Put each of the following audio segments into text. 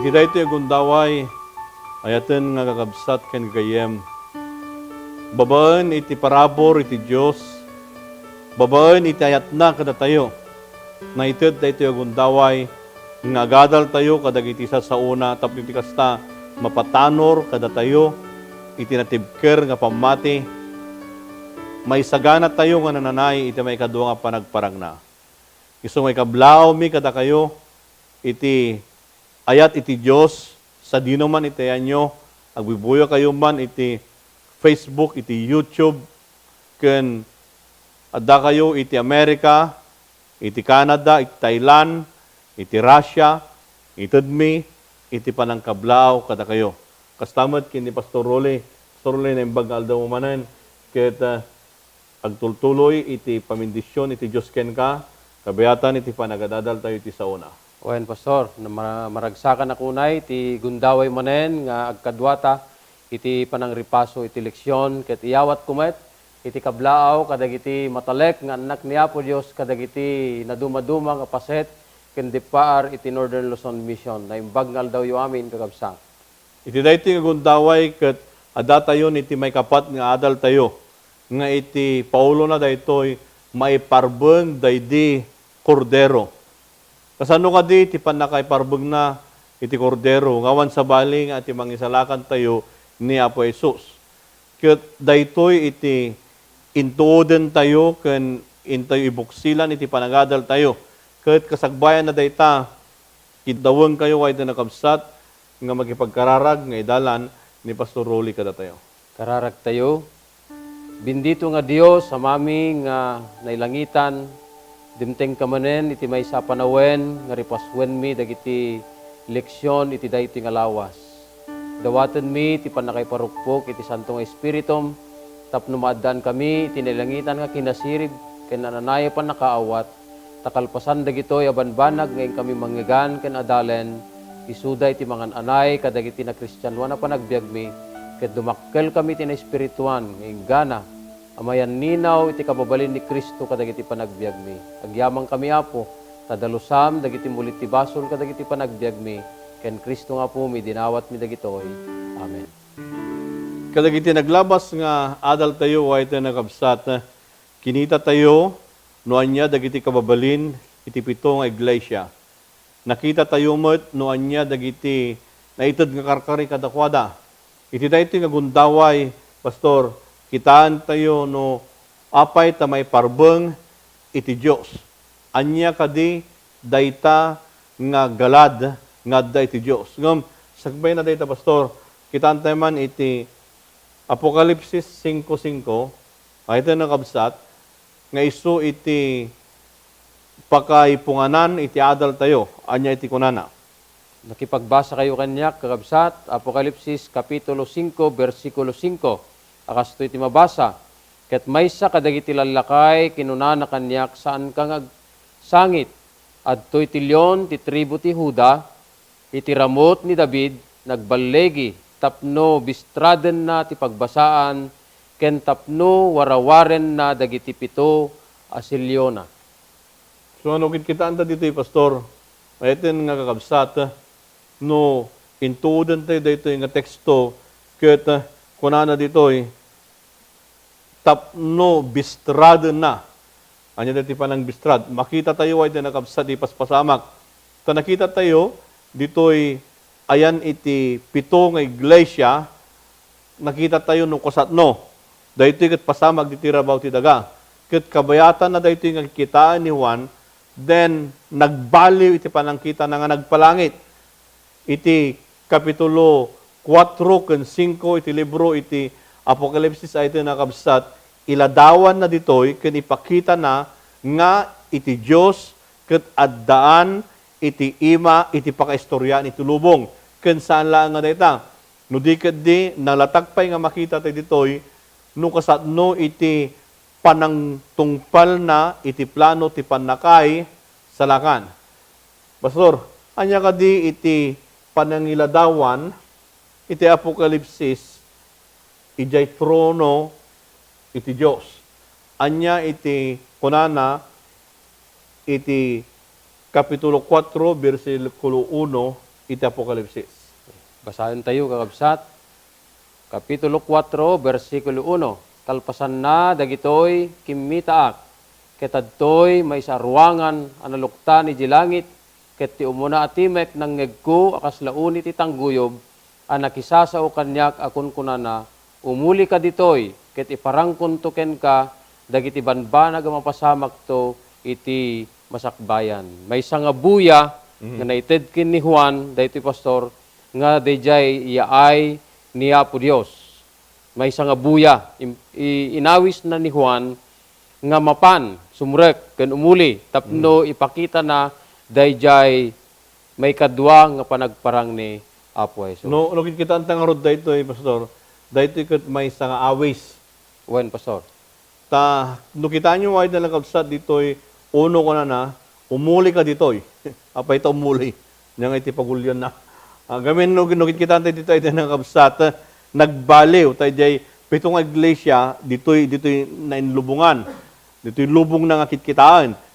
Iti dayto agundaway, ayaten nga kakabsat ken gayem. Babaen iti parabor iti Dios. Babaen iti ayatna kada tayo. Na ited dayto agundaway, nga agadal tayo kadagiti sa una tapno iti kasta mapatanor kada tayo iti natibker nga pamati. May sagana tayo nga nananay iti may kadua nga panagparagna. Isu may kablaw mi kada kayo iti ayat iti Dios sa dino man iti anyo agbibuyo kayo man iti Facebook, iti YouTube ken adda kayo iti Amerika, iti Canada, iti Thailand, iti Russia, itudmi iti panangkablaw kada kayo. Kastamad ken ni Pastor Rolly na imbagal daw manan ket agtultuloy iti pamindisyon iti Dios ken ka kabayatan iti panagadadal tayo iti sauna. Owen Pastor, na maragsakan ako na iti gundaway manen nga agkadwata iti panangripaso iti leksyon ket iyawat kumet iti kablaaw kadagiti matalek nga anak ni Apo Dios kadagiti naduma-duma nga paset ken dipaar iti Northern Luzon Mission na imbagnal daw yu amin kakabsat. Iti daytoy nga gundaway ket adda tayo iti may kapat nga adal tayo nga iti Paulo na daytoy maiparbeng daydi kordero. Kasano ka di, ti panakay parbeg na iti kordero, ngawan sa baling at ti mangisalakan tayo ni Apo Jesus. Ket daytoy iti intuoden tayo, ken intayo ibuksilan iti panagadal tayo. Ket kasagbayan na dayta, kidaweng kayo ay nakabsat, nga magipagkararag, nga idalan ni Pastor Rolly kada tayo. Kararag tayo, bendito nga Dios sa mami nga nailangitan, dimteng kamanen iti may sa panawen nga ripaswen mi dagiti leksyon iti daytoy nga lawas. Dawaten mi iti panakay parukpok iti Santong Espiritum tapno maaddan kami iti nailangitan nga kinasirib ken nananayo pan nakaawat takalpasan dagitoy abanbanag ngayon kami manggigan ken adalen isuda iti mangan anay kadagiti na Kristiyanwa na panagbiag mi ket dumakkel kami iti na espirituan ngayon gana amayan ninaw iti kababalin ni Kristo kadagiti panagbiag mi. Agyamang kami Apo, tadalusam dagiti mulit ti basol kadagiti panagbiag mi. Ken Kristo nga po mi dinawat mi dagitoy. Amen. Kadagiti naglabas nga adal tayo way tayo nakabsat, kinita tayo noan niya dagiti kababalin iti pito nga iglesia. Nakita tayo met noan niya dagiti naited nga karkari kadakwada. Iti daytoy nga gundaway, Pastor, kitaan tayo no apay ta may parbeng iti Dios. Anya kadi dayta nga galad nga adda iti Dios. Ngem sagbay na dayta Pastor, kitaan tayo man iti Apokalipsis 5:5 ay ito nakabsat nga isu iti pakaipunganan iti adal tayo. Anya iti kunana. Nakipagbasa kayo kanyak kakabsat Apokalipsis kapitulo 5 bersikulo 5. Akas ito iti mabasa, ket maysa kadagiti lalakay kinunana kanyak saan kang sangit, adtoy ti leon ti tribu ti Huda, iti ramot ni David, nagballegi, tapno bistraden na ti pagbasaan, ken tapno warawaren na dagiti pito asilyona. So ano kitaan ta dito Pastor, ayten nga kakabsat, no intuoden tayo dito nga teksto, ket kunana ditoy tapno bistrad na. Anya diti panang bistrad. Makita tayo ay nakabsat di paspasamak. Ta nakita tayo ditoy ayan iti pito nga iglesia. Nakita tayo no kusatno. Daytoy ket pasamag diti rabaw ti daga. Ket kabayatan na daytoy nga kitaan ni Juan, then nagbaliw iti panangkita na nga nagpalangit. Iti kapitulo 4 ken 5 iti libro iti Apokalipsis ay ito nakabsat, iladawan na ditoy ken ipakita na nga iti Dios ket addaan iti ima iti pakaistoryan iti lubong. Ken saan lang nga dayta? No di ket di nalatagpay nga makita tayo ditoy no kasatno iti panangtungpal na iti plano ti panakay salakan. Pastor, anya kadi iti panangiladawan iti Apokalipsis ijay trono iti Dios. Anya iti kunana iti kapitulo 4 bersikulo 1 iti Apokalipsis. Basahin tayo, kakabsat. Kapitulo 4, versikulo 1. Kalpasan na, dagitoy, kimitaak. Ketadtoy, may sarwangan, analukta ni Jilangit, ket ti umuna atimek nang ngegko, akas launit itangguyob, anakisasao kanyak akun kunana, umuli ka ditoy, ket iparangkon tuken ka, dagiti banbanag ang mapasamak to, iti masakbayan. May sangabuya, nga naitedkin ni Juan, daytoy pastor, nga dayjay iyaay niya po Diyos. May sangabuya, inawis na ni Juan, nga mapan, sumrek, ken umuli, tapno ipakita na, dayjay may kadwa nga panagparang ni Apo Jesus. No, kita ang tangarod dayto pastor. Dayto ket may nga awis. Wen, pastor. No kita nyo ay dalang kabsat ditoy uno ko na umuli ka ditoy. Apa ito umuli? Nang iti pagulyon na. Gamin no kita dito ay dalang kabsat nagbaliw tayo jay pitong iglesia ditoy nainlubungan. Ditoy lubong na ngakit-kitaan.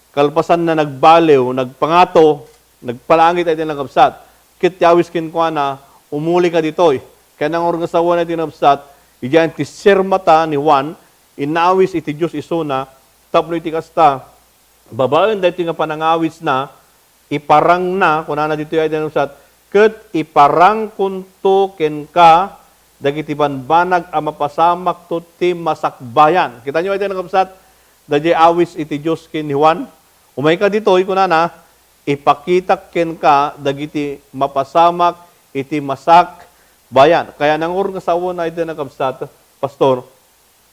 Kalpasan na nagbaliw, nagpangato, nagpalangit ay dalang kabsat. Kit yawis kin ko na umuli ka ditoy. Kaya nang orgasawa na tinabsat, iyan ti sirmata ni Juan, inawis iti Diyos isuna, tapno iti kasta, babaen dahito nga panangawis na, iparang na, kung na dito ay tinabsat, ket iparang kunto ken ka, dagiti banbanag ang mapasamak to ti masakbayan. Kita nyo ay tinabsat, dahil awis iti Diyos kin ni Juan, umay ka dito, kung na, ipakita ken ka, dagiti mapasamak iti masak, bayan. Kaya nangur nga sawo na ito nakabsat, pastor,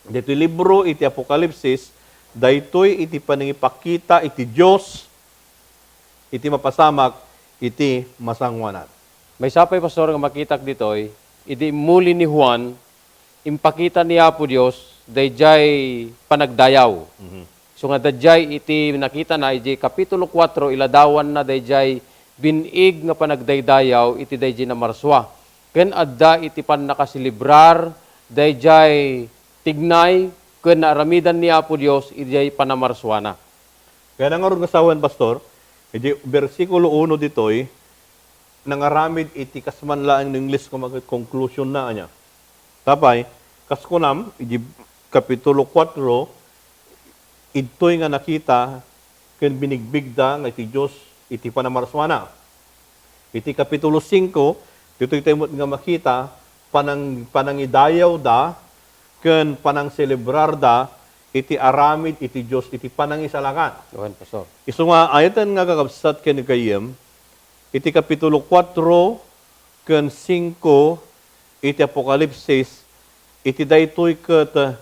dito libro iti Apokalipsis, daytoy iti panangipakita iti Diyos, iti mapasamak, iti masangwanan. May sapay, pastor, nga makitak ditoy, iti muli ni Juan, impakita niya po Diyos, dayjay panagdayaw. So nga dayjay iti nakita na, iti Kapitulo 4, iladawan na dayjay binig nga panagdaydayaw, iti dayjay na marswa. Ken adda iti pan nakasilibrar, dayjay tignay, ken naaramidan ni Apo Dios, ijay panamarswana. Kaya nangarod nga sawan, pastor, iti versikulo 1 ditoy, nangaramid iti kasmanlaan ng English ko conclusion na niya. Tapay, kaskunam, iti Kapitulo 4, ito'y nga nakita, ken binigbigda nga iti Diyos, iti panamarswana. Iti Kapitulo 5, dito tayo nga makita, panangidayaw da, ken panang celebrar da, iti aramid, iti Diyos, iti panangisalakan. Wen, pastor. Iso nga, ayatan nga kakabsat ken kayem, iti Kapitulo 4, ken 5, iti Apokalipsis, iti daytoy ket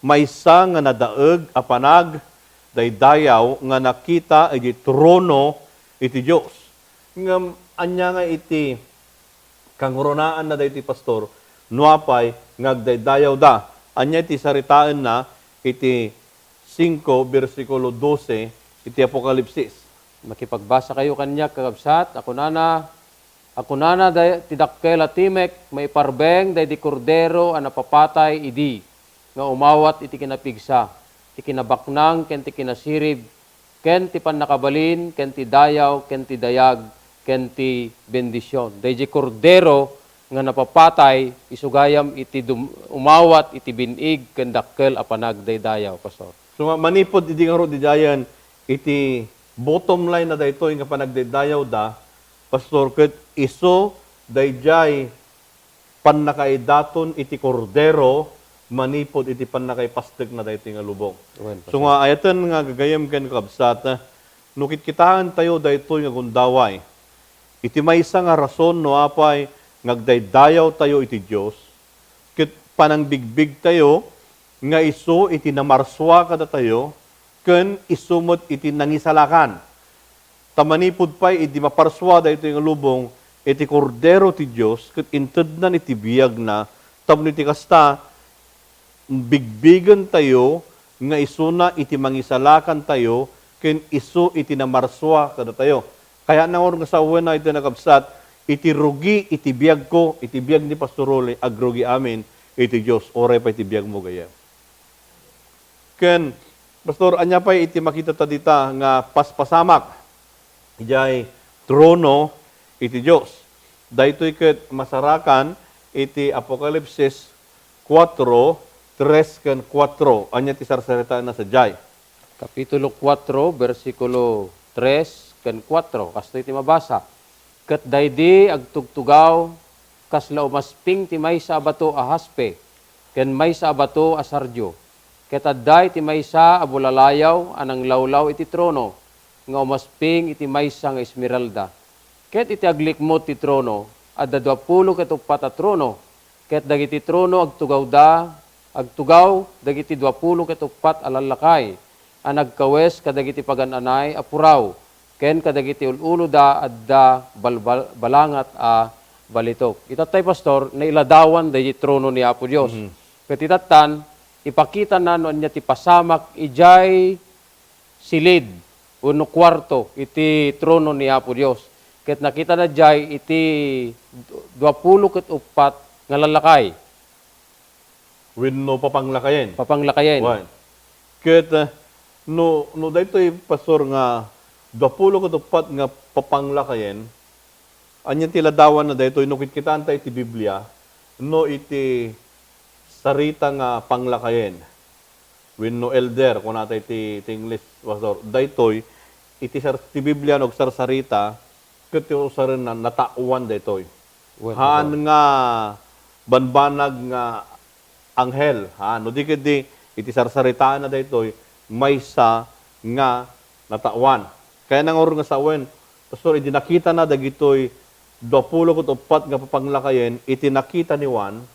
maysa nga nadaeg apanag, daydayaw nga nakita iti trono, iti Diyos. Nga anya nga iti kanguronaan na dayti pastor, nuapay, ngagdaydayaw da. Anya iti saritaan na, iti 5, versikulo 12, iti Apokalipsis. Makipagbasa kayo kanya, kakabsat, ako nana, tidakkel atimek, may parbeng, day di kordero, anapapatay, idi, nga umawat iti kinapigsa, iti kinabaknang, ken ti kinasirib, ken ti panakabalin, ken ti dayaw, ken ti dayag, ken ti bendisyon. Dayjay kordero nga napapatay, isugayam iti umawat, iti binig, ken dakkel apanag daydayaw, pastor. So manipod iti nga ro di dayan, iti bottom line na daytoy nga panagdaydayaw da, pastor, ket iso dayjay pannakaidaton iti kordero, manipod iti pannakaipastek na daytoy nga lubong. So nga ayatan nga gagayam ken kabsat, nukit kitahan tayo daytoy nga gundaway. Iti maysa nga rason no apay ngagdaydayaw tayo iti Dios, ket panangbigbig tayo nga isu iti namarswa kada tayo, ken isumot iti nangisalakan. Tamanipod pay iti maparswa daytoy nga lubong iti kordero ti Dios, ket intednan iti biyag na tapno iti kasta bigbigan tayo nga isuna iti mangisalakan tayo, ken isu iti namarswa kada tayo. Kaya nangor nga sa uwan na ito nakabsat, iti rugi, iti biyag ko, iti biyag ni Pastorole, agrugi amin, iti Diyos, oray pa iti biyag mo gaya. Ken, Pastor, anya pa iti makita ta dita nga paspasamak, ijay trono, iti Dios. Daytoy ket masarakan iti Apokalipsis 4:3 ken 4. Anya ti sarsarita na sa jay. Kapitulo 4, versikulo 3 ken 4. Kasto iti mabasa. Ket daydi agtugtugaw kasla umasping ti maysa a bato a haspe ken maysa a bato a sardio. Ket adday ti maysa a bulalayaw anang lawlaw iti trono nga umasping iti maysa nga esmeralda. Ket iti aglikmot ti trono adda 20 ket 4 a trono. Ket dagiti trono agtugaw dagiti 20 ket 4 a lalakay. Ang nagkawes kadagiti pagananay a puraw. Ken kadagiti ululo da adda balangat a balitok. Itatay pastor na iladawan dagiti trono ni Apo Dios. Ket itatan ipakita na no anya ti pasamak ijay silid uno kwarto iti trono ni Apo Dios. Ket nakita na jay iti 20 ket 4 nga lalakay. Wenno papanglakayen. Papanglakayen. Wan. Ket no daytoy pastor nga 20 ket 4 nga papanglakayen, anyan ti ladawan na daytoy no kitkitaan ta iti Biblia, no iti sarita nga panglakayen. Wenno elder kun ata iti English pastor, daytoy iti ti Biblia no sarsarita ket usaren na natauan daytoy. Well, Haan nga banbanag nga anghel, no di iti sarsaritaan na daytoy maysa nga natauan. Kaya nangor nga sa awen, pastor, iti nakita na dagitoy 20 ket 4 nga papanglakayen, iti nakita ni Juan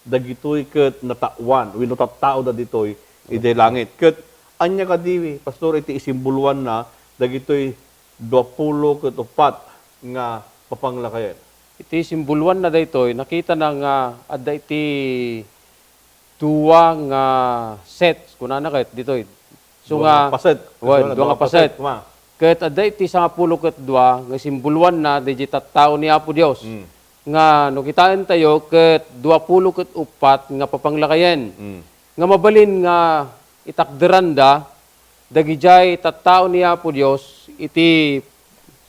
dagitoy ket natauan, wenno tattao da ditoy iti langit. Ket anya kadiwi, pastor, iti isimbuluan na dagitoy 20 ket 4 nga papanglakayen. iti simbuluan na daytoy nakita na nga adda iti duwa nga sets kunana ket ditoy. So nga paset. duwa nga paset. Ket adda iti 10 ket 2 nga simbuluan na di tattao ni Apo Dios. Nga no kitaan tayo ket 20 ket 4 nga papanglakayen. Nga mabalin nga itakderanda dagijay tattao ni Apo Dios iti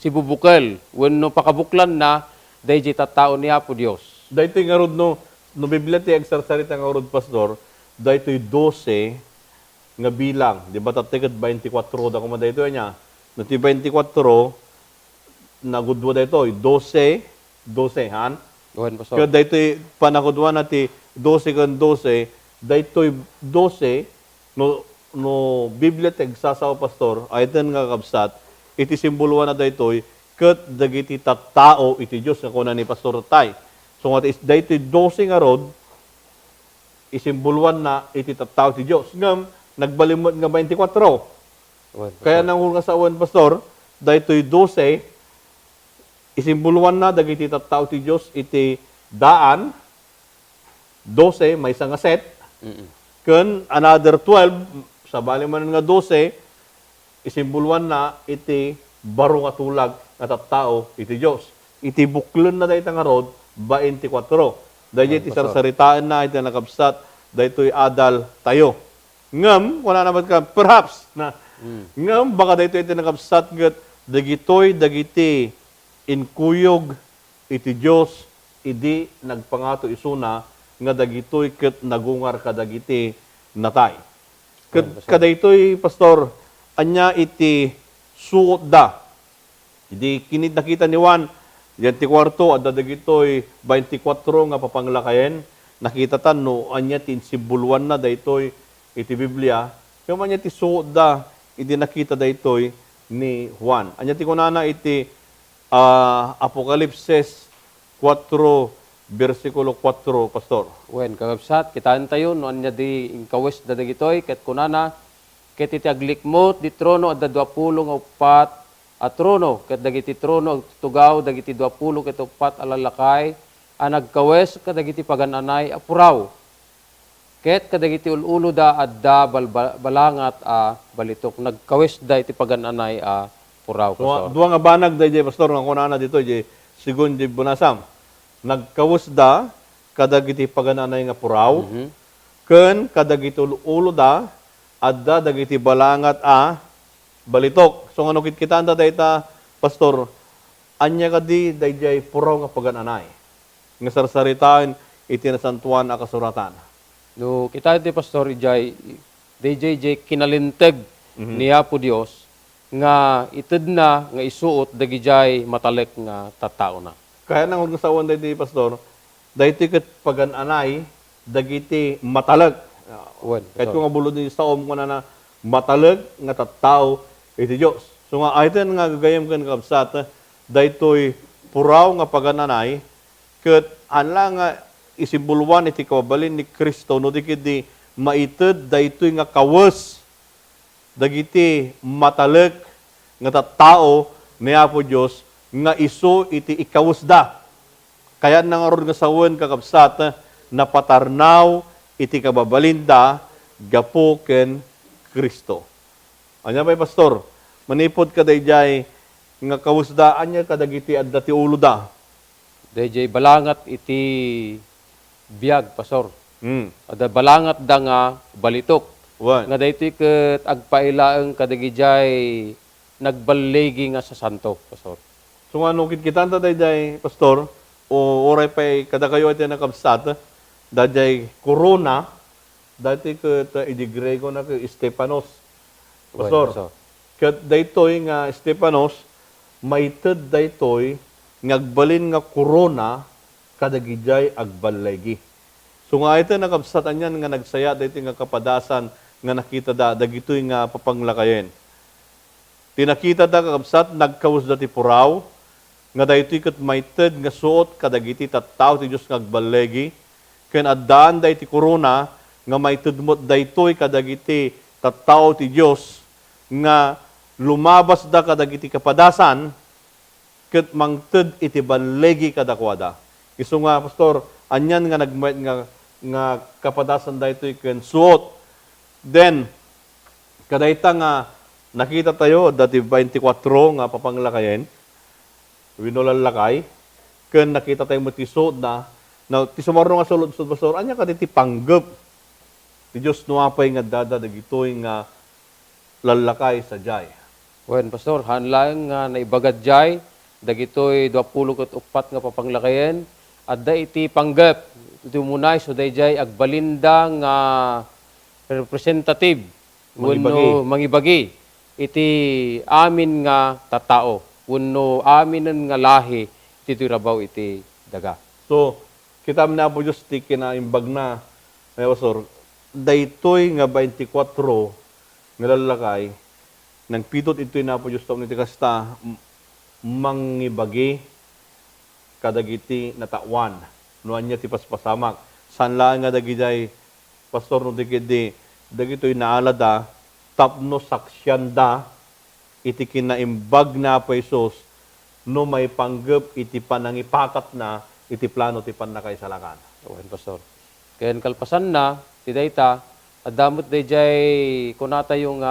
sibubukel wenno pakabuklan na dayjay tattao ni Apo Dios. Daytoy nga rod no Biblia ti agsarsarita nga rod pastor, daytoy 12 nga bilang, di ba tatikad 24 da kuma daytoy nya. No ti 24 nagudwa daytoy 12 han. Gohen pastor. Kaya daytoy panakudwa na ti 12 kan 12, daytoy 12 no Biblia ti agsasaw pastor, ayten nga kabsat, iti simboluan na daytoy ket dagiti tattao iti Dios nga kuna ni pastor tay. So nga daytoy 12 nga rod isimboluan na iti tattao ti Dios. Ngam nagbalimot nga 24. Kaya nang nga sa awan pastor, daytoy 12 isimboluan na dagiti tattao ti Dios iti daan 12 may nga set. Ken another 12 sa bali man nga 12 isimboluan na iti baro nga tulag nga tattao iti Dios. Iti buklon na dayta nga rod 24. Dayjay iti sarsaritaan na iti nakabsat daytoy adal tayo. Ngem wala naman ka perhaps na ngem baka daytoy iti nakabsat ket dagiti inkuyog iti Dios idi nagpangato isuna nga dagitoy ket nagungar kadagiti natay. Ket kadaytoy pastor anya iti suot da. Hindi kinit nakita ni Juan, yan ti kwarto, at dagitoy 24 nga papanglakayen, nakita tan no, anya ti simbuluan na daytoy iti Biblia, yung anya ti suot da, iti nakita daytoy ni Juan. Anya ti kunana iti Apokalipsis 4, versikulo 4, pastor. Wen kagabsat kitaan tayo no anya di inkawes da dagitoy ket kunana ket iti aglikmot di trono adda 20 nga upat a trono ket dagiti trono agtugaw dagiti 20 ket upat a lalakay a nagkawes kadagiti pagananay a puraw ket kadagiti ululo da adda balangat a balitok nagkawes da iti pagananay a puraw pastor. Duwa nga banag dayjay pastor nga kunana dito jay sigon di bunasam. Nagkawus da kadagiti pagananay nga puraw ken kadagiti ululo da adda dagiti balangat a balitok. So ano kitkitaan da dayta pastor anya kadi dayjay puraw nga pagananay. Nga sarsaritaan iti nasantuan a kasuratan. No, kita iti Pastor Ijay, DJ kinalinteg niya po Dios nga ited na nga isuot dagijay matalek nga tattao na. Kaya nang huwag nasawan dahil pastor, dahil ket pagananay, dagiti matalag. Wen, Kahit kung nga bulod ni sa ko na matalag nga tattao iti Diyos. So nga ayten nga gagayam kan kabsat, daytoy puraw nga pagananay, ket anla nga isimbuluan iti kababalin ni Kristo no di maited daytoy nga kawas dagiti matalag nga tattao ni Apo Dios nga isu iti ikawusda. Kaya nangaron nga sawen kakabsat na patarnaw iti kababalinda gapo ken Kristo. Anya bay pastor, manipod ka dayjay nga kawusdaan niya kadagiti adda ti ulo da. DJ balangat iti biag Pastor. Ada balangat da nga balitok. Wan. Nga daytoy ket agpailaeng kadagijay nagbaligi nga sa santo Pastor. So nga nung kitanta dayjay pastor, o oray pa'y kada kayo iti nakabsat, dayjay corona, dati ket idi Grego na ke Stepanos. Pastor, ket daytoy nga Stepanos, maited daytoy ngagbalin nga corona kadagijay agbalegi. So nga ito nakabsatan yan nga nagsaya daytoy nga kapadasan nga nakita da dagitoy nga papanglakayen. Tinakita da kakabsat nagkaus dati puraw nga daytoy ket maited nga suot kadagiti tattao ti Dios nga agbalegi ken addaan dayti corona nga maited met daytoy kadagiti tattao ti Dios nga lumabas da kadagiti kapadasan ket mangted iti banlegi kadakwada. Isu nga pastor, anyan nga nagmayt nga kapadasan daytoy ken suot. Then kadayta nga nakita tayo dati 24 nga papanglakayen winolalakay ken nakita tayo mo ti suot na ti sumarno nga sulod pastor anya kaditi panggep ti Dios nuapay nga dada dagitoy nga lalakay sa jay. Wen Pastor, hanlang nga naibagad jay dagitoy 24 nga papanglakayen adda iti panggep iti munay so dayjay agbalinda nga representative wenno mangibagi iti amin nga tattao wenno aminen nga lahi iti rabaw iti daga. So kita na po Diyos ti kinaimbag na pastor daytoy nga 24 nga lalakay nang pitot ito'y na po Diyos taon iti kasta mangibagi kadagiti natawan no anya ti paspasamak sanlaan nga dagijay pastor no digidi dagitoy naalada tapno saksyanda iti kinaimbag na po Isus no may panggep iti panangipakat na iti plano ti panakaisalakan. Wen Pastor. Ken kalpasan na ti dayta adamot dayjay kunata yung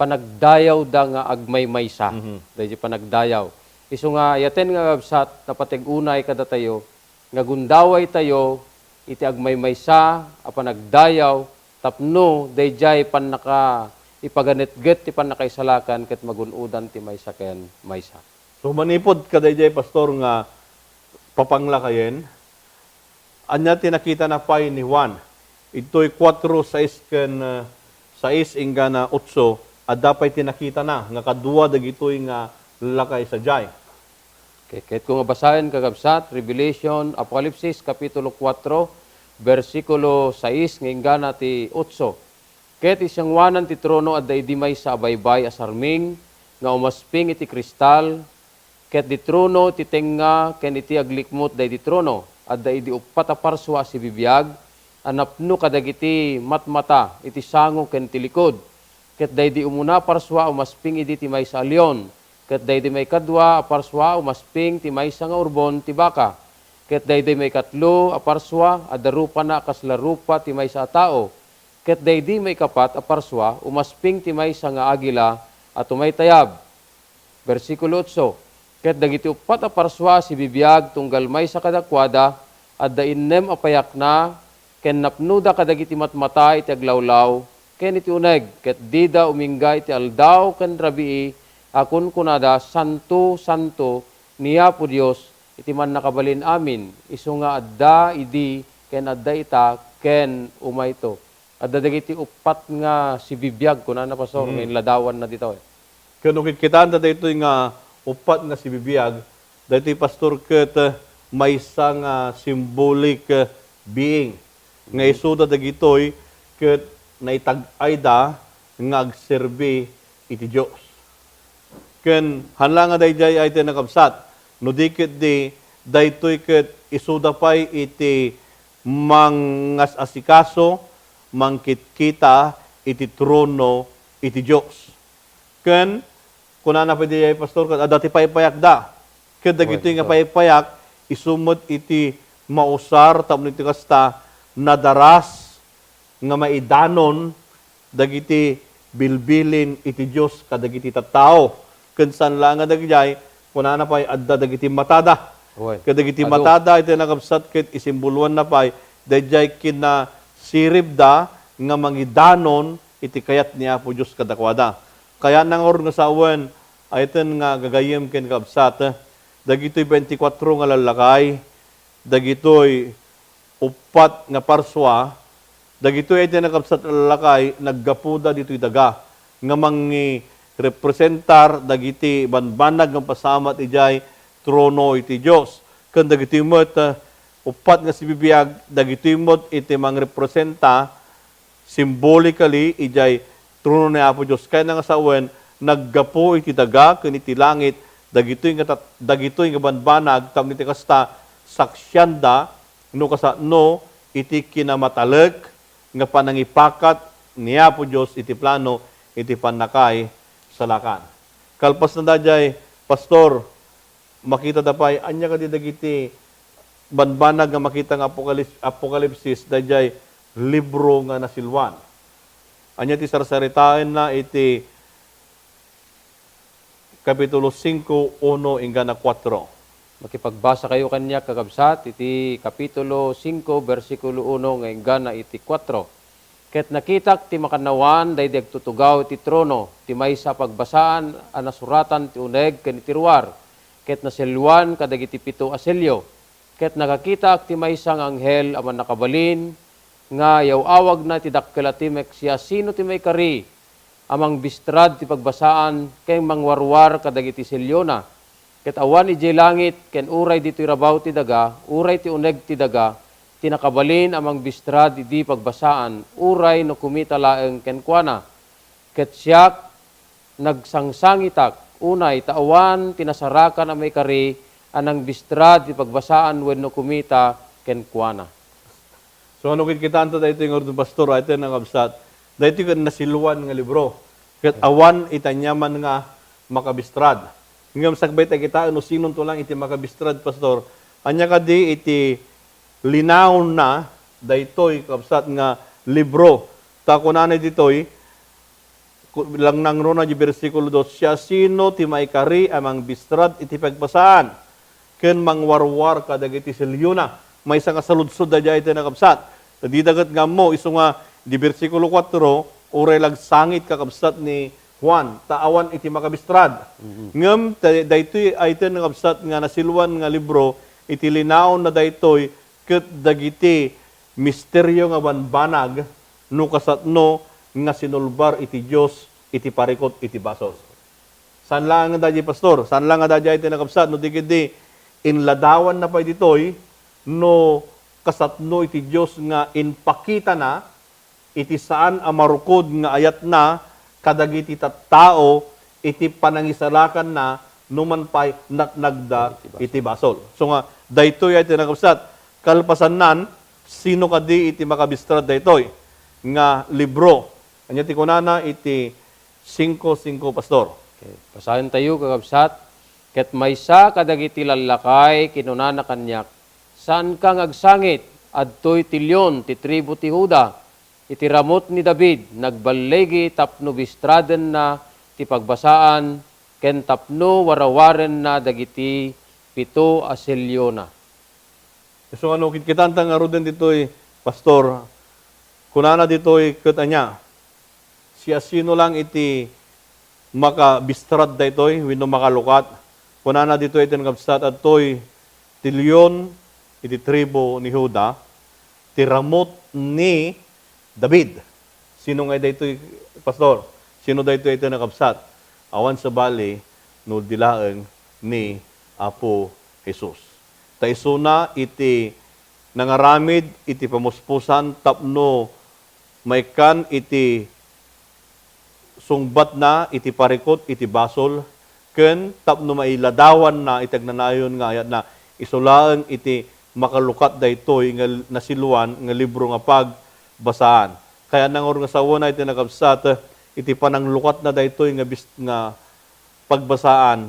panagdayaw da nga agmaymaysa. Dayjay panagdayaw. Isu nga yaten nga websat napatig-unay kada tayo nga gundaway tayo iti agmaymaysa a panagdayaw tapno dayjay panaka ipaganetget ti panakaisalakan ket magunudan ti maysa ken maysa. So manipod ka dayjay pastor nga papanglakayen anya tinakita na pay ni Juan ito'y 4:6 ken 6 ingana 8 at dapat tinakita na nga kadua dagitoy nga lakay sa jay. Okay, kahit kung basahin kagabsat, Revelation, Apokalipsis, Kapitulo 4, versikulo 6, ngayon ti 8. Kahit isang wanan ti trono at daidimay sa abaybay asarming, nga umasping iti kristal, kahit di trono ti tenga, ken iti aglikmot day di trono, at daidi upat aparswa si bibiyag, anapno kadagiti matmata, iti sango ken ti likod, ket daydi umuna parswa umasping idi ti maysa a leon, ket daydi may kadwa a parswa umasping ti maysa nga urbon ti baka, ket daydi may katlo a parswa a darupa na kasla rupa ti maysa a tao, ket daydi may kapat a parswa umasping ti maysa nga agila at tumaytayab. Versikulo 8, ket dagiti upat a parswa si bibiyag tunggal maysa kadakwada at dainnem a payak na ken napnuda kadagiti matmata iti aglawlaw ken iti uneg ket dida umingga iti aldaw ken rabii akun kunada santo santo niya po Dios iti man nakabalin amin isu nga adda idi ken adda ita ken umayto. Adda dagiti upat nga si bibiyag kunan na pastor ngayon ladawan na dito. Kano kitaan ta dito nga upat nga si bibiyag, dito pastor ket may isang symbolic being. Nga isuda dagitoy ket naitag-ayda nga agserbi iti Dios. Ken hanlang nga dayjay ay tinakabsat, no dikit di daytoy ket isuda pay iti mangas asikaso, mangkitkita iti trono iti Dios. Ken kunana pwede ay pastor ket adati paypayak da. Ket dagitoy nga paypayak isumot iti mausar tapno iti kasta nadaras nga maidanon dagiti bilbilin iti Dios kadagiti tattao. Ken san lang nga dagjay kunana pay adda dagiti matada. Kadagiti matada iti nakabsat ket isimboluan na pay dayjay kina sirib da nga mangidanon iti kayat ni Apo Dios kadakwada. Kaya nangor nga sawen ay iten nga gagayem ken kabsat dagitoy 24 nga lalakay, dagitoy upat nga parswa, dagitoy iti nakabsat lalakay naggapuda ditoy daga nga mangi representar dagiti banbanag nga pasamat ijay trono iti Dios. Ken dagitoy met upat nga si bibiyag dagitoy met iti mangrepresenta symbolically ijay trono ni Apo Dios. Kaya nga sawen naggapo iti daga ken iti langit dagitoy nga banbanag tapno iti kasta saksyanda no kasano iti kinamatalek nga panangipakat ni Apo Dios iti plano iti panakay salakan. Kalpas na dayjay pastor makita dapay anya kadi dagiti banbanag nga makita nga apokalipsis dayjay libro nga nasilwan. Anya ti sarsaritain na iti Kapitulo 5, 1, ingana 4. Makipagbasa kayo kanya kakabsat, iti Kapitulo 5, versikulo 1, ingana iti 4. Ket nakitak ti makanawan, daydig tutugaw ti trono, ti may sa pagbasaan, anasuratan ti uneg, ken iti ruwar. Ket nasilwan, kadagiti 7 aselyo. Ket nakakitak ti may sang anghel, aman nakabalin, nga yaw-awag na ti dakkela ti meksya, sino ti may kari, amang bistrad ti pagbasaan kay mangwarwar kadagiti selyona. Ket awan ijay langit ken uray ditoy rabaw ti daga, uray ti uneg ti daga, tinakabalin amang bistrad idi pagbasaan, uray no kumita laeng ken kuana. Ket siyak nagsangsangitak, unay taawan tinasarakan a may kari anang bistrad ti pagbasaan wenno kumita ken kuana. So ano kita anto dayto yung ordong pastor ito nang absat. Dahito ka nasilwan nga libro. Kat awan itanyaman nga makabistrad. Ngam sagbay ta kita, ano sinon to lang iti makabistrad, pastor. Anya ka di iti linaw na, daytoy kapsat nga libro. Ta kunanay ditoy, lang nang rona di versikulo 2, siya sino ti maikari amang bistrad iti pagpasaan. Ken mangwarwar kadagiti selyuna. May isang kasaludsod da dya iti nakapsat. Di dagat nga mo, iso nga di versikulo 4, uray lagsangit kakabsat ni Juan, taawan iti makabistrad. Ngem daytoy ay iti nakabsat nga nasilwan nga libro, iti linaon na daytoy ket dagiti misteryo nga banbanag no kasatno nga sinulbar iti Dios iti parikot iti basos. San lang nga dadya pastor, san lang nga dadya iti nakabsat no digidi inladawan na pay ditoy no kasatno iti Dios nga inpakita na iti saan amarukod nga ayat na kadagiti tattao iti panangisalakan na numan pay natnagda iti basol. So nga daytoy ay tinakabsat kalpasan nan sino kadi iti makabistrad daytoy nga libro. Anya ti kunana iti 5:5 pastor. Okay. Pasahin tayo kakabsat, ket maysa kadagiti lalakay kinunana kanyak, saan kang agsangit adtoy tilyon ti tribu ti Huda, iti ramot ni David, nagbalegi tapno bistraden na ti pagbasaan, ken tapno warawaren na dagiti 7 aselyo na. So ano, kitanta nga roden ditoy, pastor, kunana ditoy katanya, siya sino lang iti makabistrad daytoy, wino makalukat, kunana dito iti nagabsat at to'y tilyon iti tribo ni Huda, tiramot ni David. Sino nga dito, Pastor? Sino dito ito nakabsat? Awan sa bali, no dilaeng ni Apo Jesus. Taisuna iti nangaramid, iti pamuspusan, tapno maikan iti sungbat na, iti parikot, iti basol, ken tapno mailadawan na, itagnanayon nga ayat na, isulaeng iti makalukat daytoy nga nasiluan nga libro nga pagbasaan. Kaya nangor nga sawa na iti nakabsat, iti pananglukat na daytoy nga pagbasaan,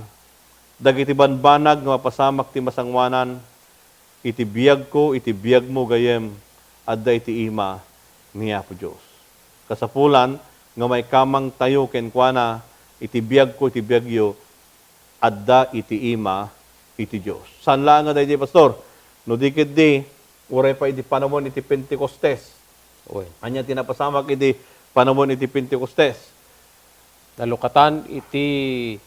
dagiti banbanag nga mapasamak ti masangwanan, iti biyag ko, iti biyag mo gayem, adda iti ima niya po Diyos. Kasapulan, nga may kamang tayo kenkwana, iti biyag ko, iti biyag yo, adda iti ima, iti Diyos. Saan lang nga dahi, Pastor? No dikit di, uray pa iti panamon iti Pentecostes. Uy. Anya tinapasamak iti panamon iti Pentecostes. Nalukatan iti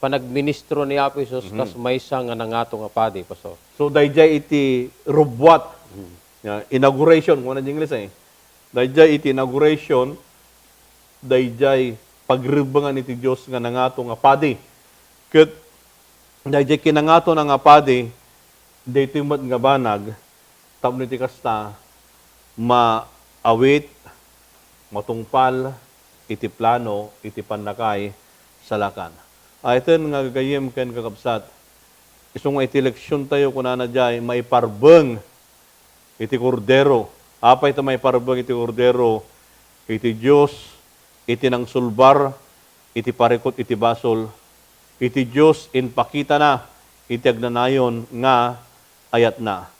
panagministro ni Apo Isus kas maysa nga nangato nga padi, Pastor. So dayjay iti rubwat, inauguration, kung ano yung English dayjay iti inauguration, dayjay pagribangan iti Diyos nga nangato nga padi. Ket dayjay kinangato na nga padi, daytoy met nga banag, tapno iti kasta, maawit, matungpal, iti plano, iti panakay, salakan. Iten nga gagayem ken kakabsat, iso nga iti leksyon tayo kunana jay, may parbeng, iti kordero. Apay ito may parbeng iti kordero, iti Diyos, iti nang sulbar, iti parikot, iti basol, iti Diyos, inpakita na, iti agnanayon nga ayat na.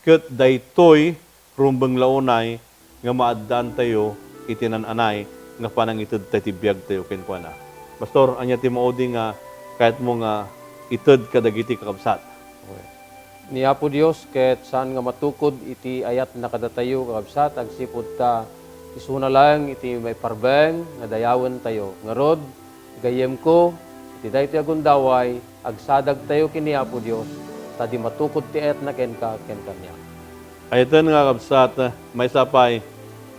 Ket daytoy rumbeng launay nga maaddan tayo iti nananay nga panangited tayo tibiyag tayo kenkwana. Pastor, anya ti maudi nga kahit mo nga ited kadagiti kakabsat. Okay. Ni Apo Dios ket saan nga matukod iti ayat na kadatayo kakabsat agsipud ta isuna lang iti may parbeng nga dayawen tayo. Ngarod gayem ko iti daytoy agundaway agsadag tayo kini Apo Dios tadi matukod ti ayat na ken kanya. Ayatan nga kabsat, may sapay,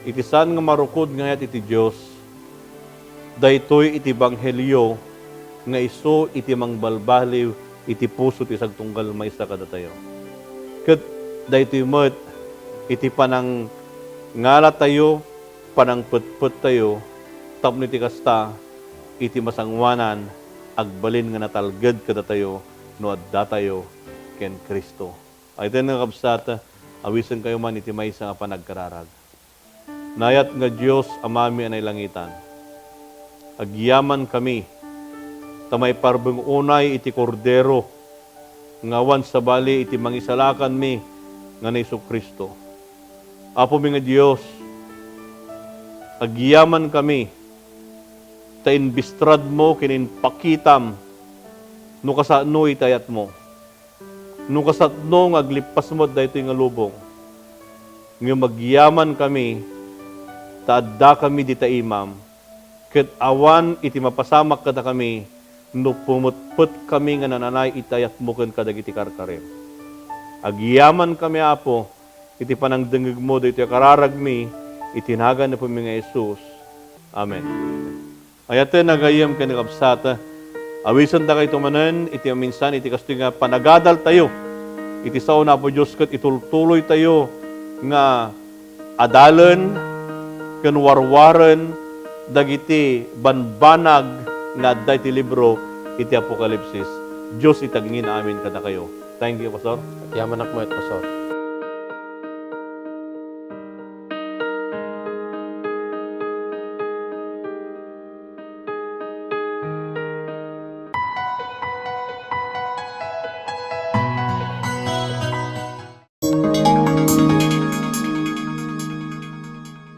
iti saan nga marukod ngayat iti Diyos, daytoy iti banghelyo, nga iso iti mangbalbaliw, iti puso ti sagtunggal maysa kada tayo. Ket daytoy met, iti panang ngala tayo, panang put tayo, tapno iti kasta, iti masangwanan, agbalin nga natalged kada tayo, no adda tayo, ken Kristo. Ayatan nga kabsat, awisan kayo man iti maysa nga panagkararag. Nayat nga Diyos amami anay langitan. Agyaman kami, tamay parbeng unay iti kordero, ngawan sa bali iti mangisalakan mi, nga na Kristo. Apo mi nga Diyos, agyaman kami, ta inbistrad mo, kininpakitam, no kasano itayat mo. No kasatno nga aglipas mo dahito nga lubong. Ngayon magyaman kami, taadda kami dita imam, ket awan iti mapasamak kada kami, no pumutput kami nga nananay itayat mo ken kadagiti karkarim. Agyaman kami Apo, iti panangdengeg mo dahito kararag mi, itinagan na po mi nga Jesus. Amen. Ayate nagayam ken kabsata, awisan ta kay tumanen, iti minsan, iti kasto nga panagadal tayo. Iti sao na po Diyos kat itultuloy tayo nga adalan, kanwarwaran, dagiti banbanag nga adda iti libro, iti Apokalipsis. Diyos itagngin amin kada kayo. Thank you, Pastor. Yaman akmo et Pastor.